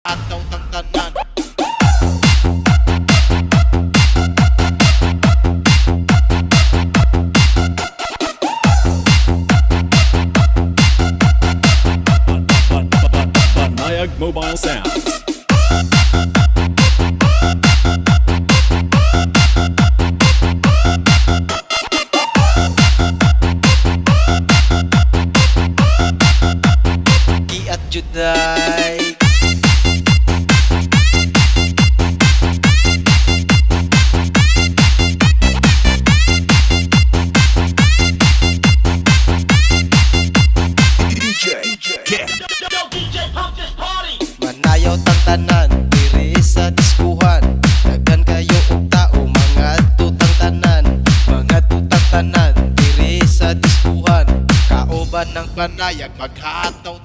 Ataw tang tanan. Banayag Mobile Sounds. At Juday manayaw tang tanan diri sa diskuhan. Daghan kayo og tao mga tutang tanan, mga tutang tanan diri sa diskuhan. Kauban ng panayag maghataw